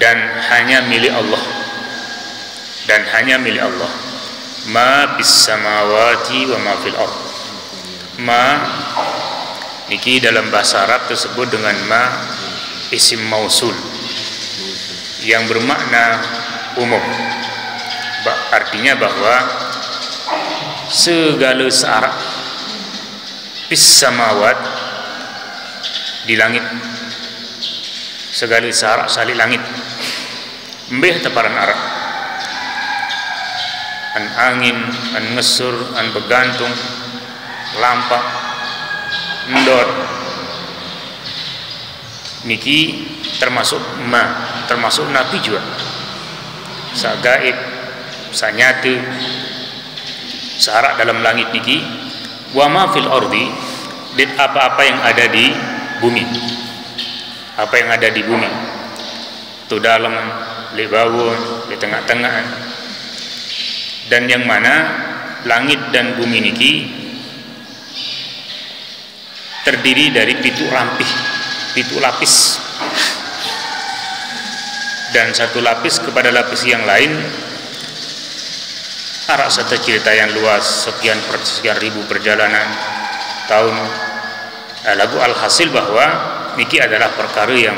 dan hanya milik Allah, dan hanya milik Allah. Ma bis samawati wa ma fil ard. Ma niki dalam bahasa Arab tersebut dengan ma isim mausul yang bermakna umum. Artinya bahwa segala searak bis samawat di langit, segala searak salik langit mbeh teparan arak, an angin, an ngesur, an begantung, lampak, ndot, niki termasuk ma, termasuk nabi juga, sa gaib, sa nyata, searak dalam langit niki. Wa ma fil ardi, dan apa-apa yang ada di bumi, apa yang ada di bumi, tu dalam, di bawah, di tengah-tengah, dan yang mana langit dan bumi niki terdiri dari pitu rampih, pitu lapis, dan satu lapis kepada lapis yang lain arak satu cerita yang luas, sekian ribu perjalanan tahun. Lagu alhasil bahwa niki adalah perkara yang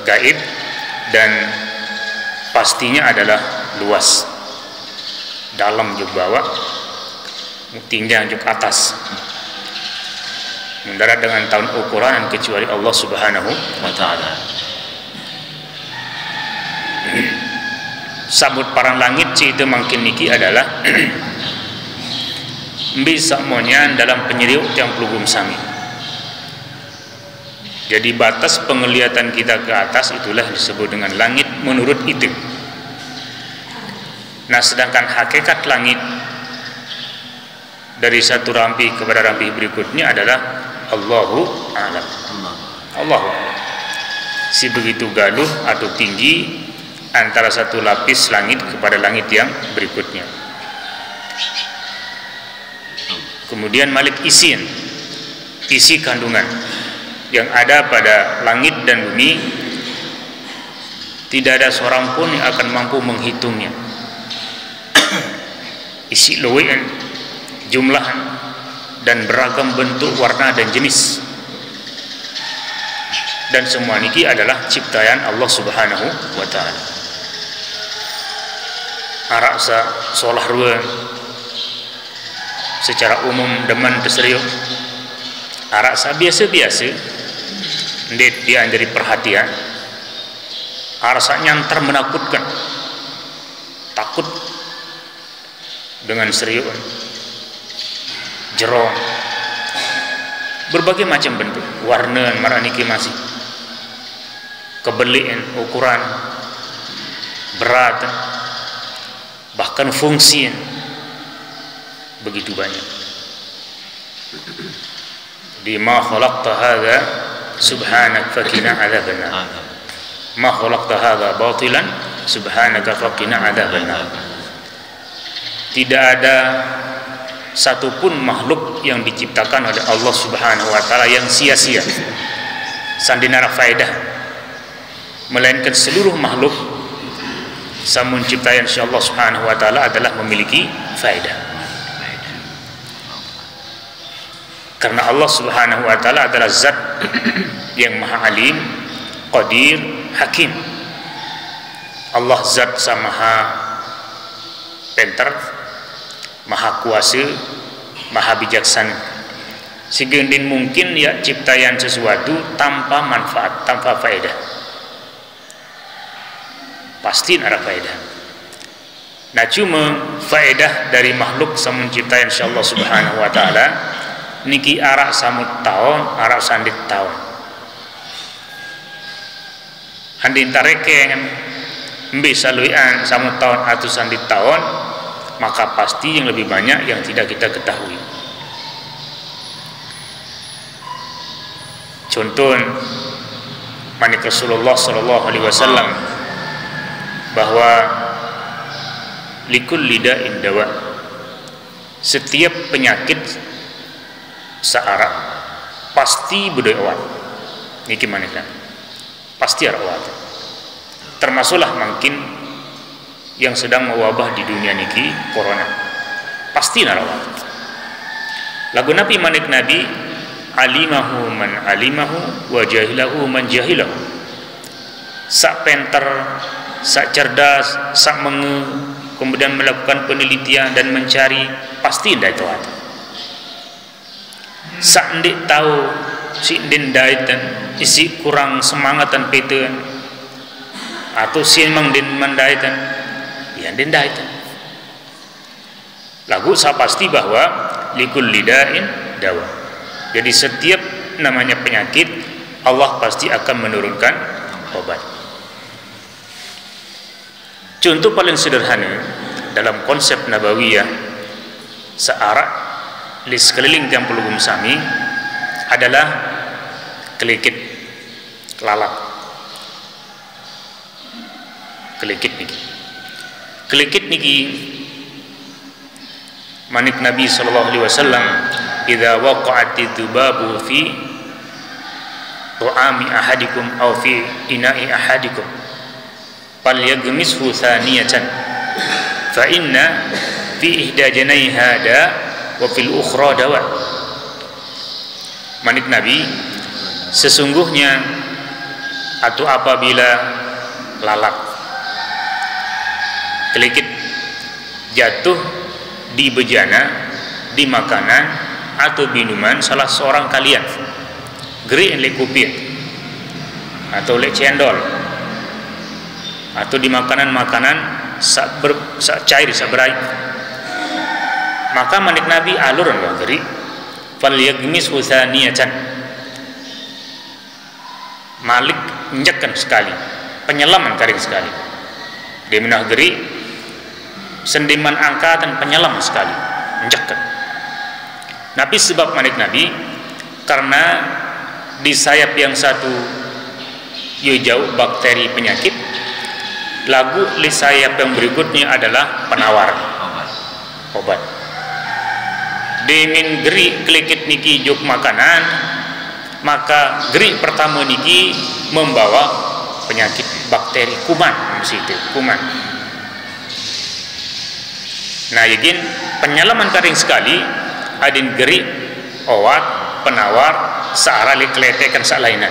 gaib dan pastinya adalah luas, dalam juga bawah, tinggi juga atas, mendarat dengan tahun ukuran kecuali Allah Subhanahu wa ta'ala. Sabut parang langit itu makin niki adalah bisa monyan dalam penyeriuk yang pelugum sami. Jadi batas penglihatan kita ke atas itulah disebut dengan langit menurut itu. Nah, sedangkan hakikat langit dari satu rampi kepada rampi berikutnya adalah Allahu a'lam. Allahu a'lam. Si begitu galuh atau tinggi antara satu lapis langit kepada langit yang berikutnya. Kemudian malik isin, isi kandungan yang ada pada langit dan bumi, tidak ada seorang pun yang akan mampu menghitungnya. Isi luwean, jumlah dan beragam bentuk, warna dan jenis, dan semua niki adalah ciptaan Allah Subhanahu wa ta'ala. Arak sa solah ruang secara umum demen terseriuk, arak sa biasa-biasa ndet dia jadi perhatian, arak sa nyantar menakutkan, takut dengan seriuk, jerong, berbagai macam bentuk, warna maraniki masih, kebelian, ukuran, berat, bahkan fungsi begitu banyak. Di ma khalaqta hadza subhanak faqina adzabannar, ma khalaqta hadza batilan subhanaka faqina adzabannar. Tidak ada satupun makhluk yang diciptakan oleh Allah Subhanahu wa ta'ala yang sia-sia, sandinara faedah, melainkan seluruh makhluk samun ciptaan Allah Subhanahu wa ta'ala adalah memiliki faedah. Karena Allah Subhanahu wa ta'ala adalah zat yang maha alim, qadir, hakim. Allah zat sama maha pintar, maha kuasa, maha bijaksana, sehingga mungkin ya ciptaan sesuatu tanpa manfaat, tanpa faedah. Pasti ada faedah. Nah, cuma faedah dari makhluk samun ciptaan insyaallah Subhanahu wa ta'ala niki arak samut tahun, arak sandit tahun. Handin tarekeng bisa luian samut tahun atau sandit tahun, maka pasti yang lebih banyak yang tidak kita ketahui. Contoh manik Rasulullah sallallahu alaihi wasallam bahwa likul lida'in dawa, setiap penyakit searah pasti berdoa. Niki manik kan pasti rawat. Termasuklah mungkin yang sedang mewabah di dunia niki corona, pasti rawat. Lagu Nabi manik Nabi, alimahu man alimahu wa jahilahu man jahilahu. Sak pintar, sak cerdas, sak kemudian melakukan penelitian dan mencari, pasti ndak itu ada. Sak ndik tahu si ndin daitan isi kurang semangatan pete atau si memang din mendaitan ya din daitan. Lagu saya pasti bahwa likul lidain dawa. Jadi setiap namanya penyakit Allah pasti akan menurunkan obat. Contoh paling sederhana dalam konsep nabawiyah searah di sekeliling Tiang Pelugum Sami adalah kelikit lalat. Kelikit niki manik Nabi sallallahu alaihi wasallam, idza waqa'ati dhubabu fi tu'ami ahadikum aw fi ina'i ahadikum falyagmishu thaniyatan fa inna fi ihda janaiha da wa fil ukhra dawa. Manik Nabi, sesungguhnya atau apabila lalat kelikit jatuh di bejana, di makanan atau minuman salah seorang kalian, geri le kupir atau le cendol atau di makanan-makanan sak cair sak berai, maka manik Nabi alur enggak geri fal yagmis huthaniyatan, malik injakkan sekali, penyelaman karing sekali, dia minah geri sendiman angkatan penyelam sekali, injakkan. Nabi sebab manik Nabi karena di sayap yang satu jauh bakteri penyakit, lagu di sayap yang berikutnya adalah penawar obat. Demin geri kelikit niki juk makanan, maka geri pertama niki membawa penyakit bakteri kuman, situ kuman. Nah, yakin penyelaman karing sekali adin geri obat penawar searah le kletek kan sak lainan.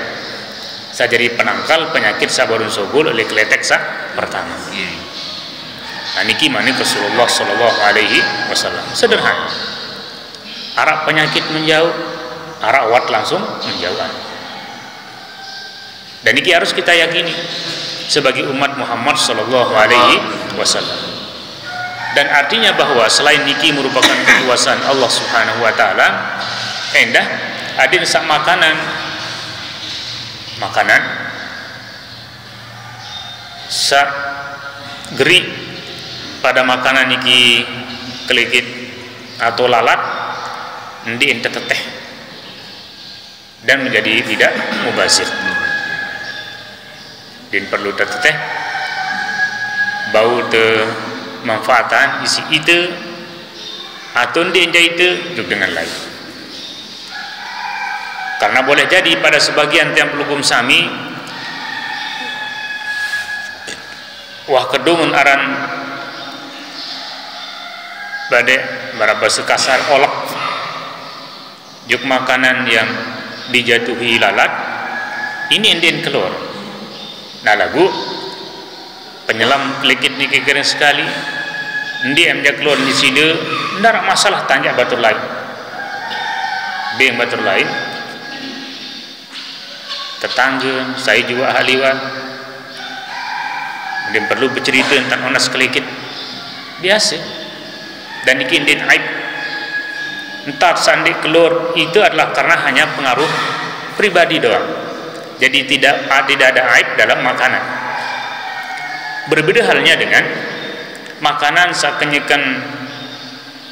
Sajadi penangkal penyakit sabarun sobul le kletek sak pertama. Nah, niki manik Rasulullah sallallahu alaihi wasallam. Sederhana. Arak penyakit menjauh, arak wat langsung menjauh. Dan niki harus kita yakini sebagai umat Muhammad sallallahu alaihi wasallam. Dan artinya bahwa selain niki merupakan kekuasaan Allah Subhanahu wa taala, endah adin sak makanan sak geri pada makanan niki kelikit atau lalat endi ente teteh dan menjadi tidak mubazir. Din perlu teteh bau te manfaatan isi itu atau dia itu duduk dengan lain, karena boleh jadi pada sebagian Tiang Pelugum Sami wah kedungun aran badai berapa sekasar olok juk makanan yang dijatuhi lalat ini endin keluar. Nah, lagu penyelam kelikit niki kering sekali, ndi dia keluar di sini, ndak masalah tanya batur lain, beng batur lain, tetangga saya juga ahliwan, dia perlu bercerita tentang onas kelikit biasa, dan niki ndin aib, entar sandi keluar itu adalah karena hanya pengaruh pribadi doang, jadi tidak ada aib dalam makanan. Berbeda halnya dengan makanan sakenyekan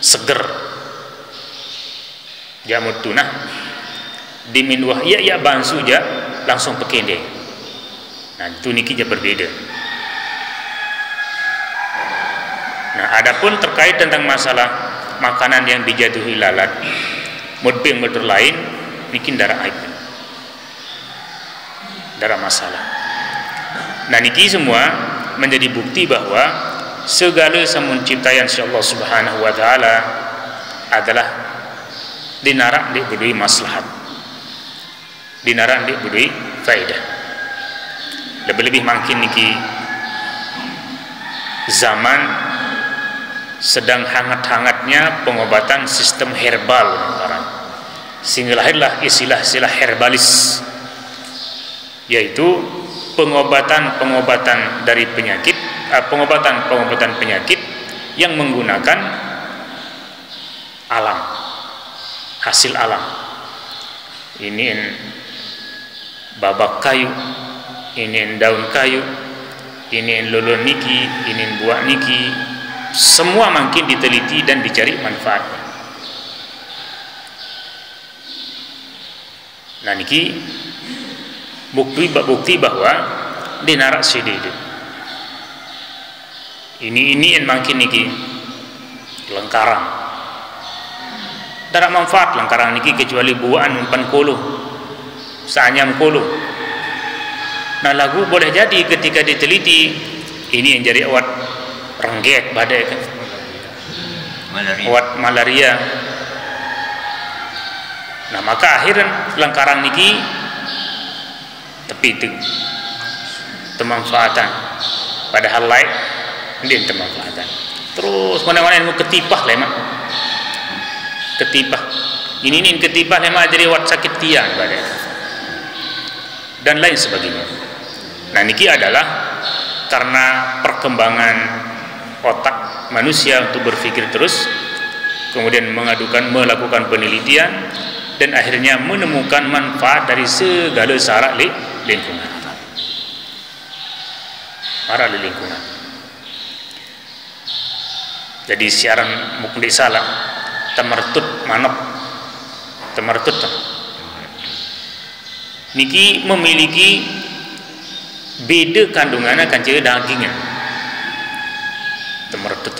seger jamut tuna dimin wahya ya bansu ja langsung pekende. Nah, itu niki ja berbeda. Nah, adapun terkait tentang masalah makanan yang dijatuhi lalat mudbing betul lain niki darah aib, darah masalah. Nah niki semua menjadi bukti bahwa segala samun ciptaan si Allah Subhanahu wa taala adalah dinarak di budui maslahat, dinarak di budui faedah. Lebih-lebih makin niki zaman sedang hangat-hangatnya pengobatan sistem herbal sekarang, sehingga lahirlah istilah-istilah herbalis, yaitu pengobatan dari penyakit, pengobatan penyakit yang menggunakan alam, hasil alam. Ini babak kayu, ini daun kayu, ini lulun niki, ini buah niki, semua makin diteliti dan dicari manfaatnya. Nah niki bukti bahwa dinarak sidid. Ini yang makin niki lengkarang. Tidak manfaat lengkarang niki kecuali buaan umpan kolo, seanyam kolo. Nah lagu boleh jadi ketika diteliti ini yang jadi obat rengget badai kan, obat malaria. Nah maka akhirnya lengkarang niki tapi itu temanfaatan, padahal lain dia temanfaatan. Terus mana-mana yang mau ketipah lemak, ketipah ini ketipah lemak jadi wat sakit tiang badai dan lain sebagainya. Nah niki adalah karena perkembangan otak manusia untuk berpikir terus, kemudian melakukan penelitian dan akhirnya menemukan manfaat dari segala syarat lingkungan. Para lingkungan. Jadi siaran mukli salah temertut manop, temertut niki memiliki beda kandungannya kan jadi dagingnya temertut.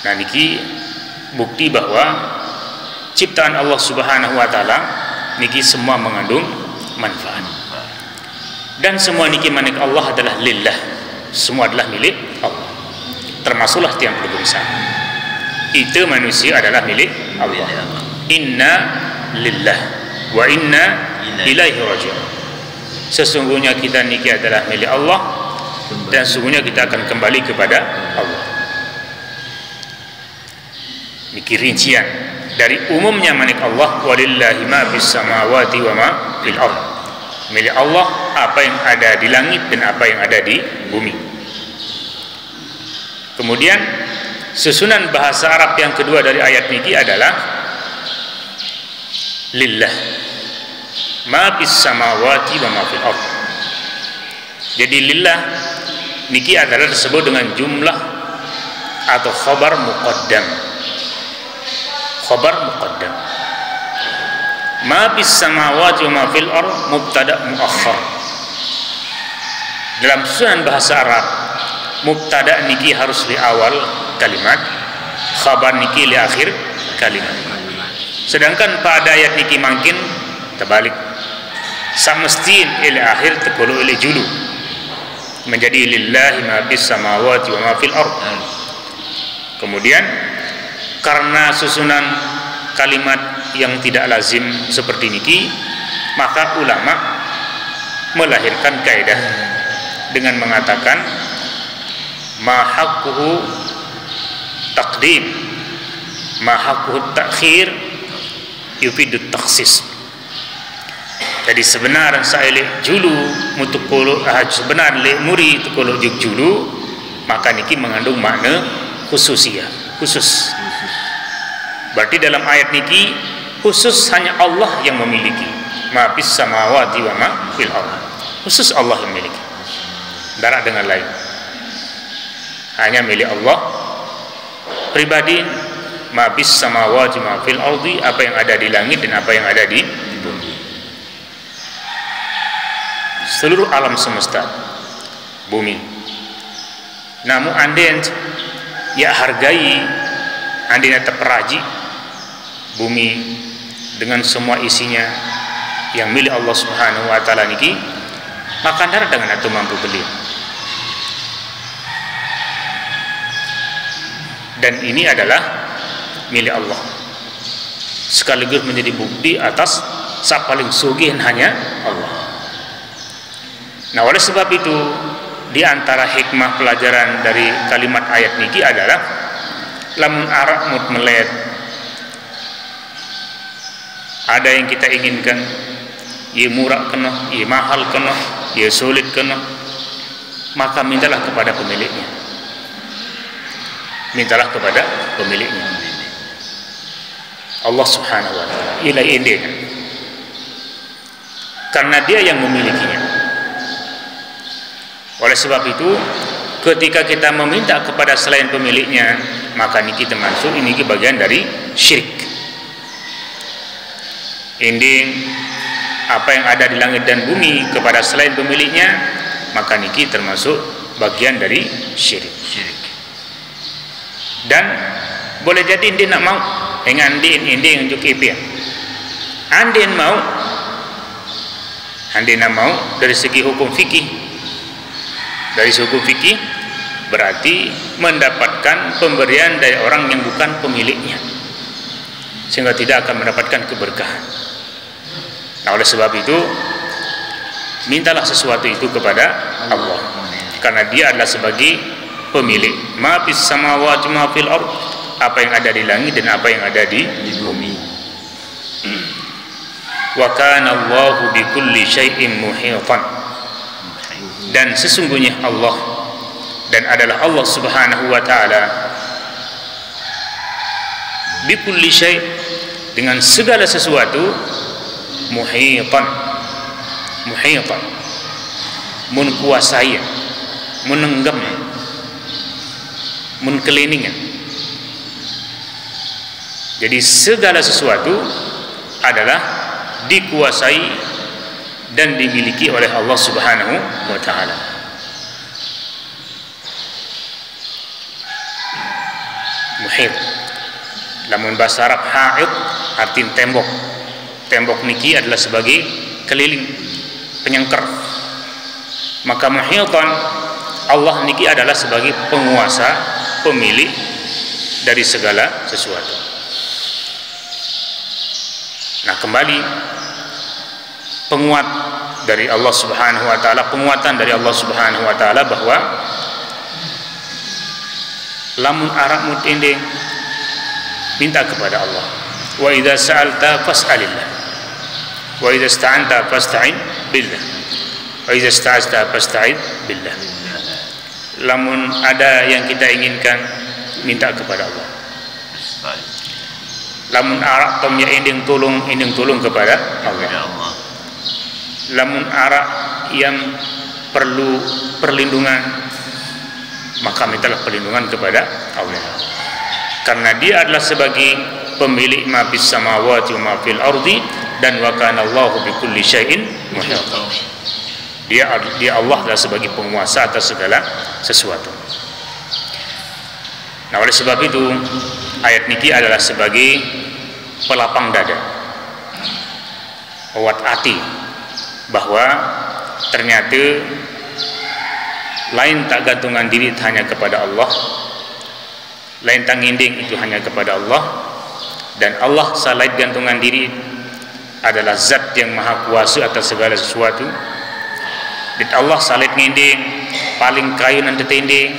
Nah niki bukti bahwa ciptaan Allah Subhanahu wa taala niki semua mengandung manfaat. Dan semua niki milik Allah adalah lillah. Semua adalah milik Allah. Termasuklah tiang berbangsa. Itu manusia adalah milik Allah. Inna lillah wa inna ilaihi raji'un. Sesungguhnya kita niki adalah milik Allah dan sesungguhnya kita akan kembali kepada Allah. Niki rincian dari umumnya milik Allah, walillahi ma bis samawati wa ma fil ardh. Milik Allah apa yang ada di langit dan apa yang ada di bumi. Kemudian susunan bahasa Arab yang kedua dari ayat niki adalah lillah ma bis samawati wa ma fil ardh. Jadi lillah niki adalah disebut dengan jumlah atau khabar muqaddam. Khabar muqaddam. Ma bis samawati wa ma fil ardh mubtada muakhar. Dalam susunan bahasa Arab, mubtada niki harus di awal kalimat, khabar niki di akhir kalimat. Sedangkan pada ayat niki makin terbalik. Samestin ila akhir tekulu ila julu. Menjadi lillahi ma bis samawati wa ma fil ardh. Kemudian karena susunan kalimat yang tidak lazim seperti niki, maka ulama melahirkan kaidah dengan mengatakan ma haqquhu taqdim ma haqquhu ta'khir yufidu takhsis. Jadi sebenarnya saya julu mutukulu sebenar le muri tukulu julu, maka niki mengandung makna khususiyah, khusus. Berarti dalam ayat niki khusus hanya Allah yang memiliki ma bis samawati wa ma fil ardh. Khusus Allah yang memiliki. Darat dengan lain. Hanya milik Allah pribadi, ma bis samawati wa ma fil ardh, apa yang ada di langit dan apa yang ada di bumi. Seluruh alam semesta bumi. Namun andai ya hargai, andai terperaji bumi dengan semua isinya yang milik Allah Subhanahu wa taala niki maka ndar dengan atau mampu beli. Dan ini adalah milik Allah, sekaligus menjadi bukti atas sak paling sugih hanya Allah. Nah, oleh sebab itu di antara hikmah pelajaran dari kalimat ayat niki adalah lamun arak mut melet ada yang kita inginkan, ia murah kena, ia mahal kena, ia sulit kena, maka mintalah kepada pemiliknya. Mintalah kepada pemiliknya. Allah Subhanahu wa taala. Ila indenya. Karena dia yang memilikinya. Oleh sebab itu, ketika kita meminta kepada selain pemiliknya, maka niki termasuk ini bagian dari syirik. Inding apa yang ada di langit dan bumi kepada selain pemiliknya, maka niki termasuk bagian dari syirik. Dan boleh jadi inding nak mau dengan inding untuk ipian. Andin mau, andin nak mau dari segi hukum fikih. Dari segi hukum fikih berarti mendapatkan pemberian dari orang yang bukan pemiliknya, sehingga tidak akan mendapatkan keberkahan. Nah, oleh sebab itu mintalah sesuatu itu kepada Allah, karena dia adalah sebagai pemilik ma fis samawati ma fil ard, apa yang ada di langit dan apa yang ada di bumi. Wa kana Allahu bi kulli syai'in muhitan, dan sesungguhnya Allah dan adalah Allah Subhanahu wa taala bi kulli syai', dengan segala sesuatu, muhitan, muhitan, menkuasai, menenggam, mengelilingi. Jadi segala sesuatu adalah dikuasai dan dimiliki oleh Allah Subhanahu wa taala. Muhit, lamun bahasa Arab ha'id artinya tembok. Tembok niki adalah sebagai keliling, penyengker. Maka muhitan, Allah niki adalah sebagai penguasa, pemilik dari segala sesuatu. Nah, kembali penguat dari Allah Subhanahu wa taala, penguatan dari Allah Subhanahu wa taala bahwa lamun arak mutinding minta kepada Allah. Wa idza sa'alta fas'alillah, wa idza ista'anta fasta'in billah, wa idza ista'azta fasta'id billah. Lamun ada yang kita inginkan, minta kepada Allah. Lamun arak tom ya inding tulung kepada Allah. Lamun arak yang perlu perlindungan, maka mintalah perlindungan kepada Allah, karena dia adalah sebagai pemilik ma fis samawati wa ma fil ardi, dan wa kana Allahu bi kulli syai'in muhita. Dia Allah adalah sebagai penguasa atas segala sesuatu. Nah, oleh sebab itu ayat niki adalah sebagai pelapang dada, awat hati, bahwa ternyata lain tak gantungan diri hanya kepada Allah, lain tak nginding itu hanya kepada Allah, dan Allah salait gantungan diri adalah zat yang maha kuasa atas segala sesuatu. Dan Allah salait nginding paling kaya nanti tinding,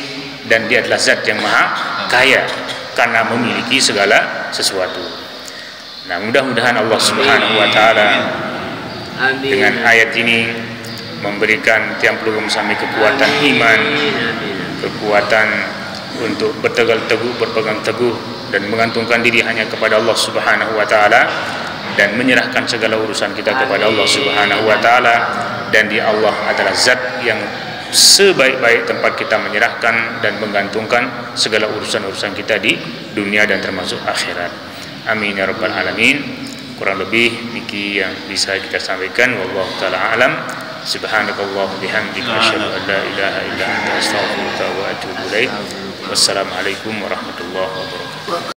dan dia adalah zat yang maha kaya karena memiliki segala sesuatu. Nah, mudah-mudahan Allah Subhanahu wa taala dengan ayat ini memberikan tiang pelugum sami kekuatan iman, kekuatan untuk berpegang teguh dan mengantungkan diri hanya kepada Allah Subhanahu wa taala, dan menyerahkan segala urusan kita kepada Allah Subhanahu wa taala. Dan di Allah adalah zat yang sebaik-baik tempat kita menyerahkan dan menggantungkan segala urusan-urusan kita di dunia dan termasuk akhirat. Amin ya rabbal alamin. Kurang lebih niki yang bisa kita sampaikan, wallahu taala alam. Subhanakallah bihamdika asyhadu an la ilaha illa anta astaghfiruka wa atubu ilaik. Wassalamualaikum warahmatullahi wabarakatuh.